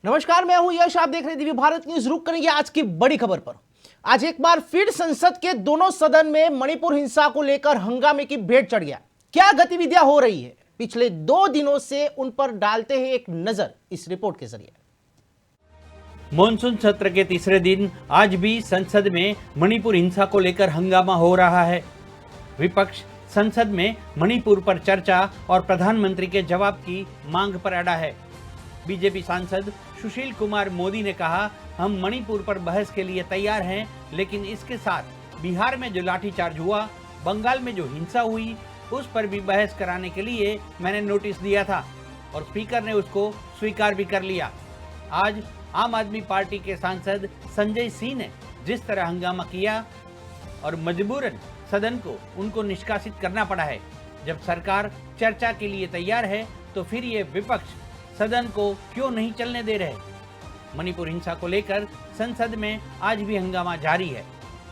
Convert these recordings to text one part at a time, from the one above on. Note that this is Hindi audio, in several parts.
नमस्कार, मैं हूं यश। आप देख रहे हैं दिव्य भारत न्यूज। रुक करेंगे आज की बड़ी खबर पर। आज एक बार फिर संसद के दोनों सदन में मणिपुर हिंसा को लेकर हंगामे की भेंट चढ़ गया। क्या गतिविधियां हो रही है पिछले 2 दिनों से, उन पर डालते हैं एक नजर इस रिपोर्ट के जरिए। मॉनसून सत्र के तीसरे दिन आज भी संसद में मणिपुर हिंसा को लेकर हंगामा हो रहा है। विपक्ष संसद में मणिपुर पर चर्चा और प्रधानमंत्री के जवाब की मांग पर अड़ा है। बीजेपी सांसद सुशील कुमार मोदी ने कहा, हम मणिपुर पर बहस के लिए तैयार हैं, लेकिन इसके साथ बिहार में जो लाठीचार्ज हुआ, बंगाल में जो हिंसा हुई, उस पर भी बहस कराने के लिए मैंने नोटिस दिया था और स्पीकर ने उसको स्वीकार भी कर लिया। आज आम आदमी पार्टी के सांसद संजय सिंह ने जिस तरह हंगामा किया और मजबूरन सदन को उनको निष्कासित करना पड़ा है। जब सरकार चर्चा के लिए तैयार है तो फिर ये विपक्ष सदन को क्यों नहीं चलने दे रहे। मणिपुर हिंसा को लेकर संसद में आज भी हंगामा जारी है।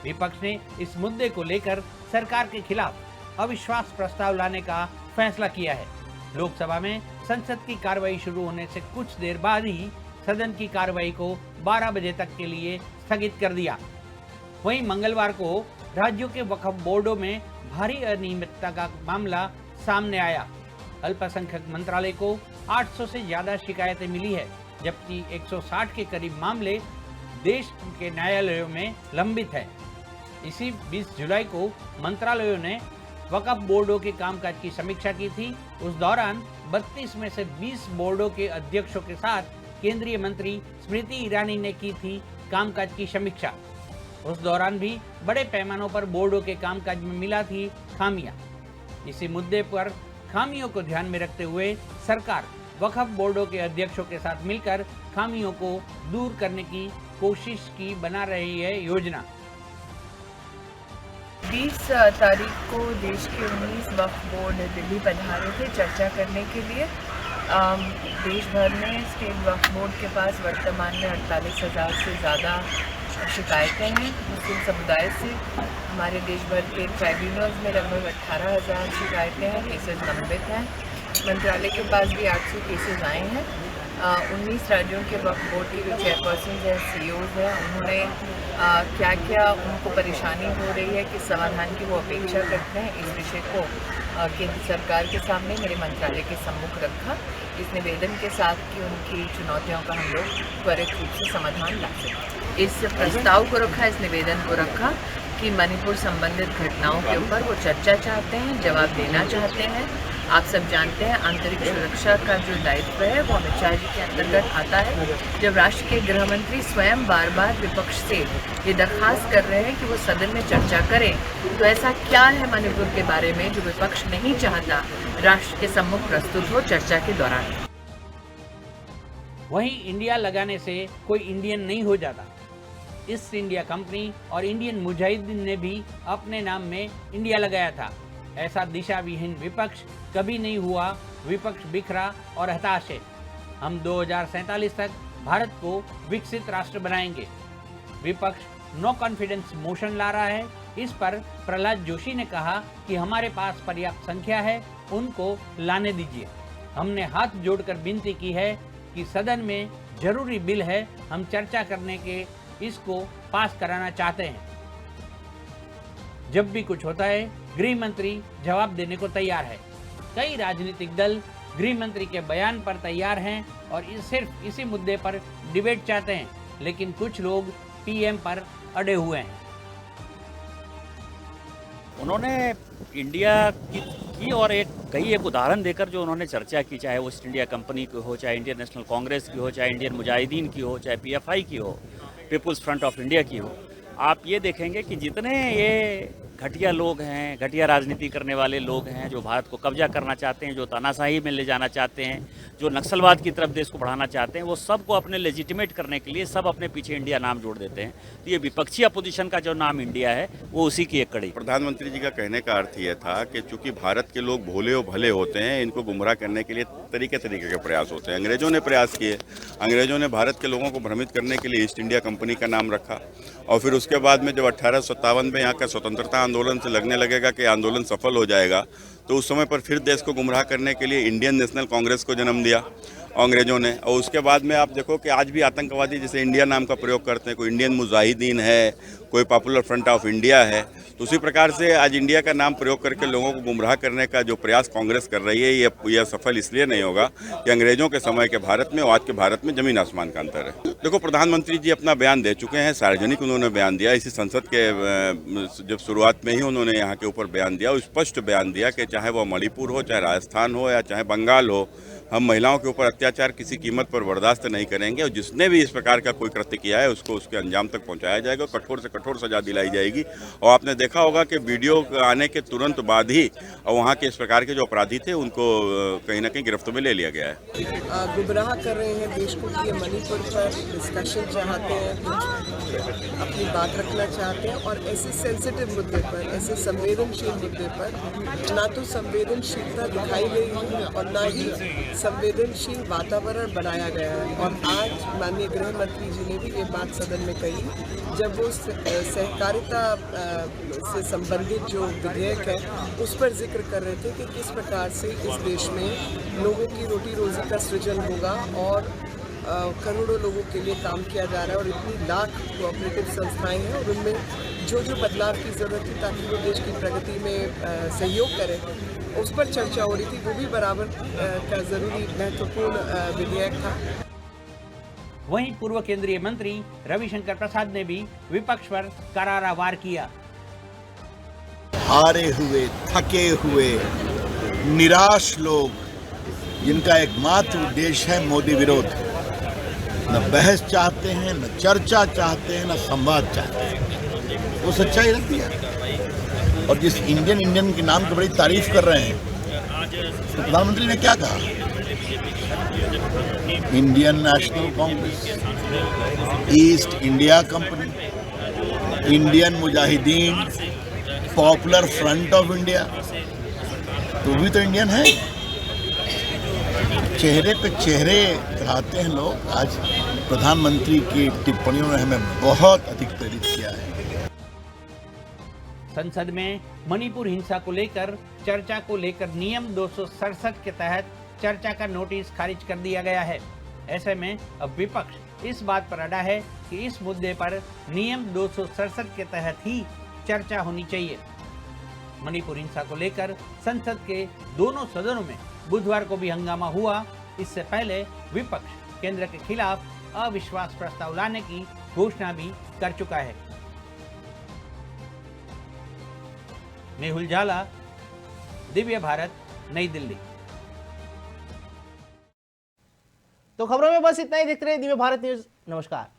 विपक्ष ने इस मुद्दे को लेकर सरकार के खिलाफ अविश्वास प्रस्ताव लाने का फैसला किया है। लोकसभा में संसद की कार्रवाई शुरू होने से कुछ देर बाद ही सदन की कार्रवाई को 12 बजे तक के लिए स्थगित कर दिया। वहीं मंगलवार को राज्यों के वक्फ बोर्डों में भारी अनियमितता का मामला सामने आया। अल्पसंख्यक मंत्रालय को 800 से ज्यादा शिकायतें मिली है, जबकि 160 के करीब मामले देश के न्यायालयों में लंबित है। इसी 20 जुलाई को मंत्रालयों ने वक्फ बोर्डों के कामकाज की समीक्षा की थी। उस दौरान 32 में से 20 बोर्डों के अध्यक्षों के साथ केंद्रीय मंत्री स्मृति ईरानी ने की थी कामकाज की समीक्षा। उस दौरान भी बड़े पैमानों पर बोर्डों के कामकाज में मिला थी खामियां। इसी मुद्दे पर खामियों को ध्यान में रखते हुए सरकार वक्फ बोर्डों के अध्यक्षों के साथ मिलकर खामियों को दूर करने की कोशिश की बना रही है योजना। 20 तारीख को देश के 19 वक्फ बोर्ड दिल्ली पधारे थे चर्चा करने के लिए। देश भर में स्टेट वक्फ बोर्ड के पास वर्तमान में 48,000 से ज़्यादा शिकायतें हैं मुस्लिम समुदाय से। हमारे देश भर के ट्राइब्यूनल्स में लगभग 18,000 शिकायतें हैं, केसेस लंबित हैं। मंत्रालय के पास भी 800 केसेस आए हैं। 19 राज्यों के वक्फ बोर्ड के जो चेयरपर्सन हैं, CEOs हैं, उन्होंने क्या क्या उनको परेशानी हो रही है, किस समाधान की वो अपेक्षा करते हैं, इस विषय को केंद्र सरकार के सामने मेरे मंत्रालय के सम्मुख रखा, इस निवेदन के साथ कि उनकी चुनौतियों का हम लोग त्वरित रूप से समाधान ला सकें। इस प्रस्ताव को रखा, इस निवेदन को रखा कि मणिपुर संबंधित घटनाओं के ऊपर वो चर्चा चाहते हैं, जवाब देना चाहते हैं। आप सब जानते हैं आंतरिक सुरक्षा का जो दायित्व है वो अमित शाह जी के अंतर्गत आता है। जब राष्ट्र के गृह मंत्री स्वयं बार बार विपक्ष से ये दरख्वास्त कर रहे हैं कि वो सदन में चर्चा करें, तो ऐसा क्या है मणिपुर के बारे में जो विपक्ष नहीं चाहता राष्ट्र के सम्मुख प्रस्तुत हो चर्चा के दौरान। वहीं इंडिया लगाने से कोई इंडियन नहीं हो जाता। ईस्ट इंडिया कंपनी और इंडियन मुजाहिदीन ने भी अपने नाम में इंडिया लगाया था। ऐसा दिशा विहीन विपक्ष कभी नहीं हुआ। विपक्ष बिखरा और हताश है। हम 2047 तक भारत को विकसित राष्ट्र बनाएंगे। विपक्ष नो कॉन्फिडेंस मोशन ला रहा है। इस पर प्रहलाद जोशी ने कहा कि हमारे पास पर्याप्त संख्या है, उनको लाने दीजिए। हमने हाथ जोड़कर विनती की है कि सदन में जरूरी बिल है, हम चर्चा करने के इसको पास कराना चाहते हैं। जब भी कुछ होता है गृह मंत्री जवाब देने को तैयार है। कई राजनीतिक दल गृह मंत्री के बयान पर तैयार हैं और सिर्फ इसी मुद्दे पर डिबेट चाहते हैं, लेकिन कुछ लोग PM पर अड़े हुए हैं। उन्होंने इंडिया की और कई उदाहरण देकर जो उन्होंने चर्चा की, चाहे वो ईस्ट इंडिया कंपनी की हो, चाहे इंडियन नेशनल कांग्रेस की हो, चाहे इंडियन मुजाहिदीन की हो, चाहे PFI की हो, पीपुल्स फ्रंट ऑफ इंडिया की हो, आप ये देखेंगे कि जितने ये घटिया लोग हैं, घटिया राजनीति करने वाले लोग हैं, जो भारत को कब्जा करना चाहते हैं, जो तानाशाही में ले जाना चाहते हैं, जो नक्सलवाद की तरफ देश को बढ़ाना चाहते हैं, वो सब को अपने लेजिटिमेट करने के लिए सब अपने पीछे इंडिया नाम जोड़ देते हैं। तो ये विपक्षी अपोजिशन का जो नाम इंडिया है वो उसी की एक कड़ी। प्रधानमंत्री जी का कहने का अर्थ ये था कि चूंकि भारत के लोग भोले और भले होते हैं, इनको गुमराह करने के लिए तरीके के प्रयास होते हैं। अंग्रेजों ने प्रयास किए, अंग्रेजों ने भारत के लोगों को भ्रमित करने के लिए ईस्ट इंडिया कंपनी का नाम रखा और फिर उसके बाद में जब 1857 में यहाँ का स्वतंत्रता आंदोलन से लगने लगेगा कि आंदोलन सफल हो जाएगा, तो उस समय पर फिर देश को गुमराह करने के लिए इंडियन नेशनल कांग्रेस को जन्म दिया अंग्रेजों ने। और उसके बाद में आप देखो कि आज भी आतंकवादी जैसे इंडिया नाम का प्रयोग करते हैं, कोई इंडियन मुजाहिदीन है, कोई पॉपुलर फ्रंट ऑफ इंडिया है। तो उसी प्रकार से आज इंडिया का नाम प्रयोग करके लोगों को गुमराह करने का जो प्रयास कांग्रेस कर रही है, यह सफल इसलिए नहीं होगा कि अंग्रेजों के समय के भारत में और आज के भारत में जमीन आसमान का अंतर है। देखो, प्रधानमंत्री जी अपना बयान दे चुके हैं, सार्वजनिक उन्होंने बयान दिया। इसी संसद के जब शुरुआत में ही उन्होंने यहाँ के ऊपर बयान दिया, स्पष्ट बयान दिया कि चाहे वह मणिपुर हो, चाहे राजस्थान हो या चाहे बंगाल हो, हम महिलाओं के ऊपर अत्याचार किसी कीमत पर बर्दाश्त नहीं करेंगे और जिसने भी इस प्रकार का कोई कृत्य किया है उसको उसके अंजाम तक पहुंचाया जाएगा, कठोर से कठोर सजा दिलाई जाएगी। और आपने देखा होगा कि वीडियो आने के तुरंत बाद ही वहाँ के इस प्रकार के जो अपराधी थे उनको कहीं ना कहीं गिरफ्त में ले लिया गया है। गुमराह कर रहे हैं देश को कि ये मणिपुर पर डिस्कशन चाहते हैं, अपनी बात रखना चाहते हैं और ऐसे सेंसिटिव मुद्दे पर, ऐसे संवेदनशील मुद्दे पर ना तो संवेदनशीलता दिखाई गई है और ना ही संवेदनशील वातावरण बनाया गया है। और आज माननीय गृह मंत्री जी ने भी ये बात सदन में कही जब वो सहकारिता से संबंधित जो विधेयक है उस पर जिक्र कर रहे थे कि किस प्रकार से इस देश में लोगों की रोटी रोजी का सृजन होगा और करोड़ों लोगों के लिए काम किया जा रहा है और इतनी लाख कोऑपरेटिव संस्थाएं हैं और उनमें जो जो बदलाव की ज़रूरत थी ताकि वो देश की प्रगति में सहयोग करें, उस पर चर्चा हो रही थी। वो भी बराबर का ज़रूरी महत्वपूर्ण विधेयक था। वहीं पूर्व केंद्रीय मंत्री रविशंकर प्रसाद ने भी विपक्ष पर करारा वार किया। हारे हुए, थके हुए, निराश लोग जिनका एकमात्र उद्देश्य है मोदी विरोध, न बहस चाहते हैं, न चर्चा चाहते हैं, न संवाद चाहते हैं, वो सच्चाई रखती है। और जिस इंडियन के नाम की बड़ी तारीफ कर रहे हैं, तो प्रधानमंत्री ने क्या कहा? Indian national Congress, east India company, Indian Mujahideen, popular front of India, तो भी तो इंडियन है। चेहरे पे चेहरे चढ़ाते हैं लोग। आज प्रधानमंत्री की टिप्पणियों ने हमें बहुत अधिक प्रेरित किया है। संसद में मणिपुर हिंसा को लेकर चर्चा को लेकर नियम 267 के तहत चर्चा का नोटिस खारिज कर दिया गया है। ऐसे में अब विपक्ष इस बात पर अड़ा है कि इस मुद्दे पर नियम 267 के तहत ही चर्चा होनी चाहिए। मणिपुर हिंसा को लेकर संसद के दोनों सदनों में बुधवार को भी हंगामा हुआ। इससे पहले विपक्ष केंद्र के खिलाफ अविश्वास प्रस्ताव लाने की घोषणा भी कर चुका है। मेहुल झाला, दिव्य भारत, नई दिल्ली। तो खबरों में बस इतना ही। देखते रहिए दिव्य भारत न्यूज। नमस्कार।